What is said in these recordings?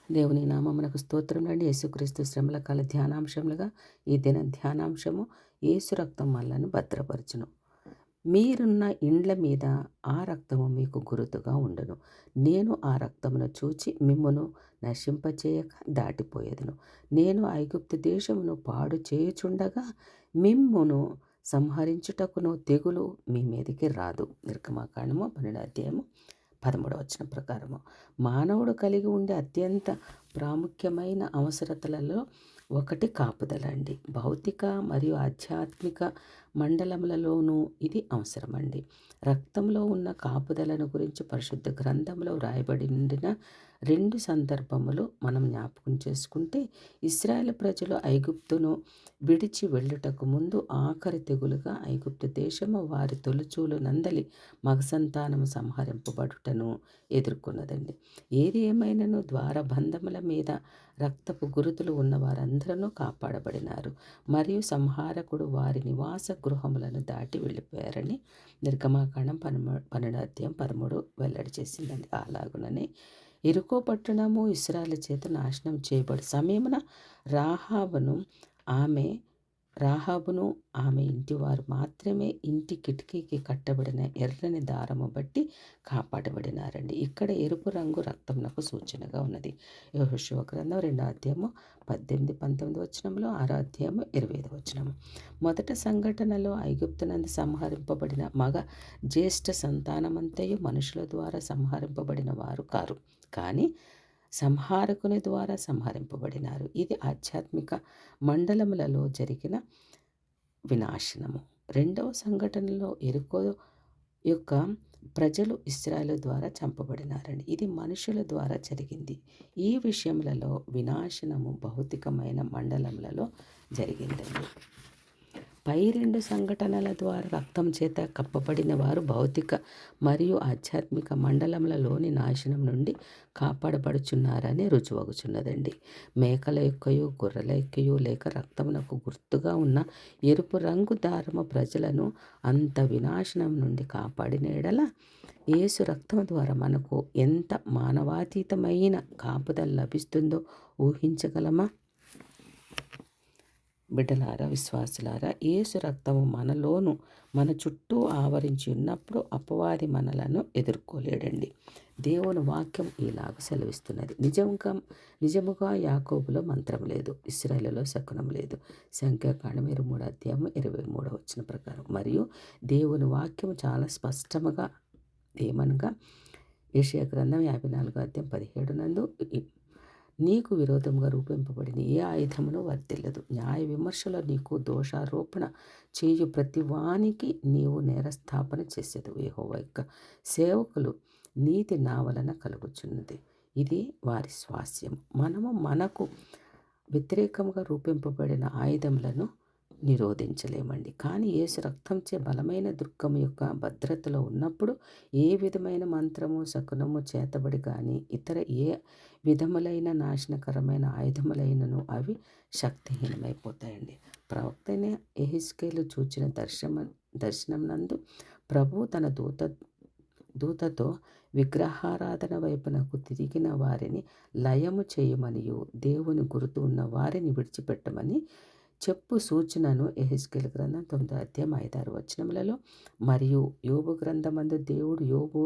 దేవుని నామమునకు స్తోత్రములండి. యేసుక్రీస్తు శ్రమల కాల ధ్యానాంశములుగా ఈ దిన ధ్యానాంశము, యేసు రక్తం మనలను భద్రపరచును. మీరున్న ఇండ్ల మీద ఆ రక్తము మీకు గురుతుగా ఉండును. నేను ఆ రక్తమును చూచి మిమ్మును నశింపచేయక దాటిపోయేదను. నేను ఐగుప్తు దేశమును పాడు చేయుచుండగా మిమ్మును సంహరించుటకును తెగులు మీ మీదికి రాదు. నిర్గమాకాండము 12 అధ్యాయము 13 ప్రకారము మానవుడు కలిగి ఉండే అత్యంత ప్రాముఖ్యమైన అవసరతలలో ఒకటి కాపుదల అండి. భౌతిక మరియు ఆధ్యాత్మిక మండలములలోనూ ఇది అవసరమండి. రక్తంలో ఉన్న కాపుదలను గురించి పరిశుద్ధ గ్రంథంలో వ్రాయబడిన 2 సందర్భములు మనం జ్ఞాపకం చేసుకుంటే, ఇశ్రాయేలు ప్రజలు ఐగుప్తును విడిచి వెళ్ళుటకు ముందు ఆఖరి తెగులుగా ఐగుప్తు దేశము వారి తొలిచూలు నందలి మగ సంతానము సంహరింపబడుటను ఎదుర్కొన్నదండి. ఏది ఏమైనను ద్వారబంధముల మీద రక్తపు గురుతులు ఉన్న వారందరూ కాపాడబడినారు మరియు సంహారకుడు వారి నివాస గృహములను దాటి వెళ్ళిపోయారని నిర్గమాకాండం 12 అధ్యాయం 13 వెల్లడి చేసిందండి. అలాగుననే ఇరుకో పట్టణము ఇశ్రాయేలు చేత నాశనం చేయబడి సమయమున రాహాబును ఆమె ఇంటివారు మాత్రమే ఇంటి కిటికీకి కట్టబడిన ఎర్రని దారము బట్టి కాపాడబడినారండి. ఇక్కడ ఎరుపు రంగు రక్తమునకు సూచనగా ఉన్నది. యెహోషువ గ్రంథం 2 అధ్యాయము 18-19 6 అధ్యాయము 25. మొదటి సంఘటనలో ఐగుప్తునందు సంహరింపబడిన మగ జ్యేష్ఠ సంతానమంతయు మనుషుల ద్వారా సంహరింపబడిన వారు కారు, కానీ సంహారకుని ద్వారా సంహరింపబడినారు. ఇది ఆధ్యాత్మిక మండలములలో జరిగిన వినాశనము. రెండవ సంఘటనలో ఎరుకో యొక్క ప్రజలు ఇశ్రాయేలు ద్వారా చంపబడినారండి. ఇది మనుషుల ద్వారా జరిగింది. ఈ విషయములలో వినాశనము భౌతికమైన మండలములలో జరిగిందండి. పై 2 సంఘటనల ద్వారా రక్తం చేత కప్పబడిన వారు భౌతిక మరియు ఆధ్యాత్మిక మండలములలోని నాశనం నుండి కాపాడబడుచున్నారని రుజువగుచున్నదండి. మేకల యొక్కయు గొర్రెల యొక్కయు లేక రక్తమునకు గుర్తుగా ఉన్న ఎరుపు రంగు దారము ప్రజలను అంత వినాశనం నుండి కాపాడిన ఎడల యేసు రక్తం ద్వారా మనకు ఎంత మానవాతీతమైన కాపుదల లభిస్తుందో ఊహించగలమా? బిడ్డలారా, విశ్వాసులారా, యేసు రక్తము మనలోను మన చుట్టూ ఆవరించి ఉన్నప్పుడు అపవాది మనలను ఎదుర్కోలేడండి. దేవుని వాక్యం ఇలాగ సెలవిస్తున్నది. నిజముగా యాకోబులో మంత్రం లేదు, ఇశ్రాయేలులో శకునం లేదు. సంఖ్యాకాండం 23 అధ్యాయం 23 ప్రకారం. మరియు దేవుని వాక్యం చాలా స్పష్టముగా ఏమనగా, యెషయా గ్రంథం 54 అధ్యాయం 17 నందు నీకు విరోధంగా రూపింపబడిన ఏ ఆయుధమును వర్తిల్లదు. న్యాయ విమర్శలో నీకు దోషారోపణ చేయు ప్రతి వానికి నీవు నేరస్థాపన చేసేదవు. యెహోవా యొక్క సేవకులు నీతి నా వలన కలుగుచున్నది, ఇది వారి స్వాస్యం. మనకు వ్యతిరేకంగా రూపింపబడిన ఆయుధములను నిరోధించలేమండి. కానీ యేసు రక్తంచే బలమైన దుర్గము యొక్క భద్రతలో ఉన్నప్పుడు ఏ విధమైన మంత్రము శకునము చేతబడి కానీ ఇతర ఏ విధములైన నాశనకరమైన ఆయుధములైనను అవి శక్తిహీనమైపోతాయండి. ప్రవక్త అయిన యెహెజ్కేలు చూచిన దర్శనం నందు ప్రభువు తన దూతతో విగ్రహారాధన వైపునకు తిరిగిన వారిని లయము చేయమనియు దేవుని గుర్తు ఉన్న వారిని విడిచిపెట్టమని చెప్పు సూచనను యెహెజ్కేలు గ్రంథం 9 అధ్యాయం 5-6 మరియు యోబు గ్రంథమందు దేవుడు యోబు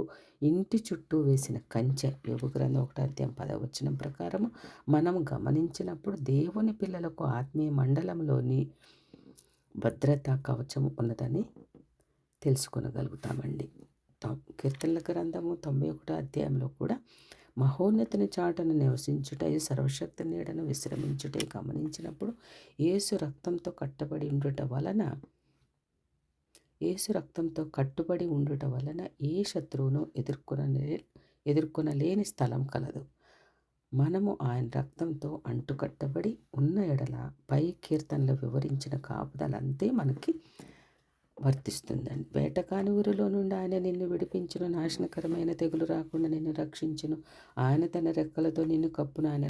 ఇంటి చుట్టూ వేసిన కంచె, యోబు గ్రంథం 1 అధ్యాయం 10 ప్రకారము మనం గమనించినప్పుడు దేవుని పిల్లలకు ఆత్మీయ మండలంలోని భద్రతా కవచం ఉన్నదని తెలుసుకొనగలుగుతామండి. కీర్తనల గ్రంథము 91 అధ్యాయంలో కూడా మహోన్నతుని చాటును నివసించుటయు సర్వశక్తి నీడను విశ్రమించుటయు గమనించినప్పుడు యేసు రక్తంతో కట్టుబడి ఉండుట వలన ఏ శత్రువును ఎదుర్కొనలేని స్థలం కలదు. మనము ఆయన రక్తంతో అంటుకట్టబడి ఉన్న ఎడల పై కీర్తనలో వివరించిన కాపుదలంతే మనకి వర్తిస్తుందండి. వేటకాని ఊరిలో నుండి ఆయన నిన్ను విడిపించును, నాశనకరమైన తెగులు రాకుండా నిన్ను రక్షించును. ఆయన తన రెక్కలతో నిన్ను కప్పును, ఆయన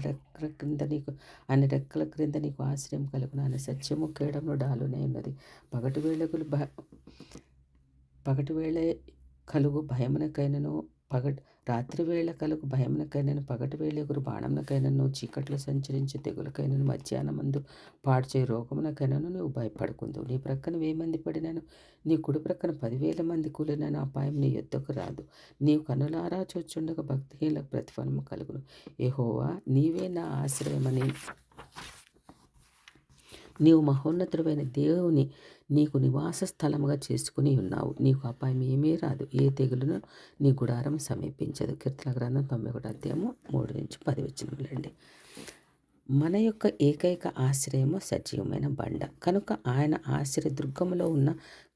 రెక్కల క్రింద నీకు ఆశ్రయం కలుగును. ఆయన సత్యము కేడమును డాలునే ఉన్నది. పగటి వేళ కలుగు భయమునకైనను రాత్రి వేళ కలుగు భయమునకైనను పగటి వేళ ఎగురు బాణమునకైనను చీకట్లో సంచరించే తెగులకైనను మధ్యాహ్నమందు పాడుచే రోగమునకైనను నువ్వు భయపడకుందు. నీ ప్రక్కన 1000 మంది పడినను నీ కుడి ప్రక్కన 10,000 మంది కూలినను అపాయం నీ యొద్దకు రాదు. నీవు కన్నులారా చూచుండగా భక్తిహీనులకు ప్రతిఫలము కలుగును. యెహోవా నీవే నా ఆశ్రయమని నీవు మహోన్నతుడైన దేవుని నీకు నివాస స్థలముగా చేసుకుని ఉన్నావు. నీకు అపాయం ఏమీ రాదు, ఏ తెగులును నీ గుడారం సమీపించదు. కీర్తన గ్రంథం 91 అధ్యాయము 3-10 వచనములండి. మన యొక్క ఏకైక ఆశ్రయము సజీవమైన బండ కనుక ఆయన ఆశ్రయ దుర్గములో ఉన్న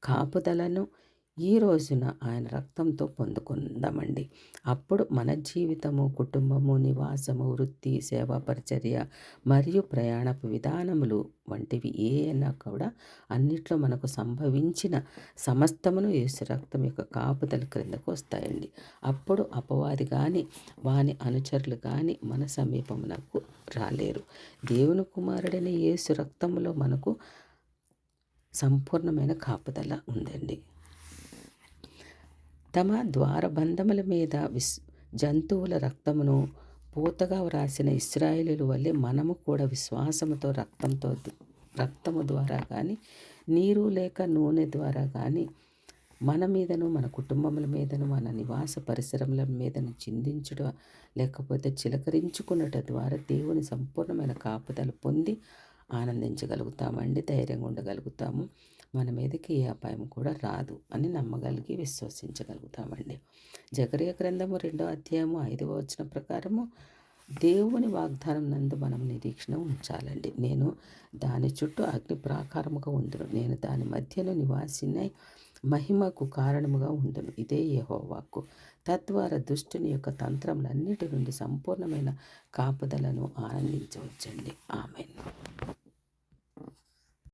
కాపుదలను ఈ రోజున ఆయన రక్తంతో పొందుకుందామండి. అప్పుడు మన జీవితము, కుటుంబము, నివాసము, వృత్తి, సేవా పరిచర్య మరియు ప్రయాణపు విధానములు వంటివి ఏనా కూడా అన్నిట్లో మనకు సంభవించిన సమస్తమును యేసు రక్తం యొక్క కాపుదల క్రిందకు వస్తాయండి. అప్పుడు అపవాది కానీ వాని అనుచరులు కానీ మన సమీపమునకు రాలేరు. దేవుని కుమారుడైన యేసు రక్తములో మనకు సంపూర్ణమైన కాపుదల ఉందండి. తమ ద్వారబంధముల మీద జంతువుల రక్తమును పూతగా వ్రాసిన ఇశ్రాయేలీయుల వల్లే మనము కూడా విశ్వాసముతో రక్తము ద్వారా కానీ నీరు లేక నూనె ద్వారా కానీ మన మీదను మన కుటుంబముల మీదను మన నివాస పరిసరముల మీదను చిందించడం లేకపోతే చిలకరించుకున్నట ద్వారా దేవుని సంపూర్ణమైన కాపుదల పొంది ఆనందించగలుగుతామండి. ధైర్యంగా ఉండగలుగుతాము. మన మీదకి ఏ అపాయం కూడా రాదు అని నమ్మగలిగి విశ్వసించగలుగుతామండి. జకర్యా గ్రంథము 2వ అధ్యాయము 5వ వచనం ప్రకారము దేవుని వాగ్దానం నందు మనం నిరీక్షణ ఉంచాలండి. నేను దాని చుట్టూ అగ్ని ప్రాకారముగా ఉండును, నేను దాని మధ్యలో నివాసినై మహిమకు కారణముగా ఉండును. ఇదే యెహోవాకు. తద్వారా దుష్టుని యొక్క తంత్రములన్నిటి నుండి సంపూర్ణమైన కాపుదలను ఆనందించవచ్చండి. ఆమె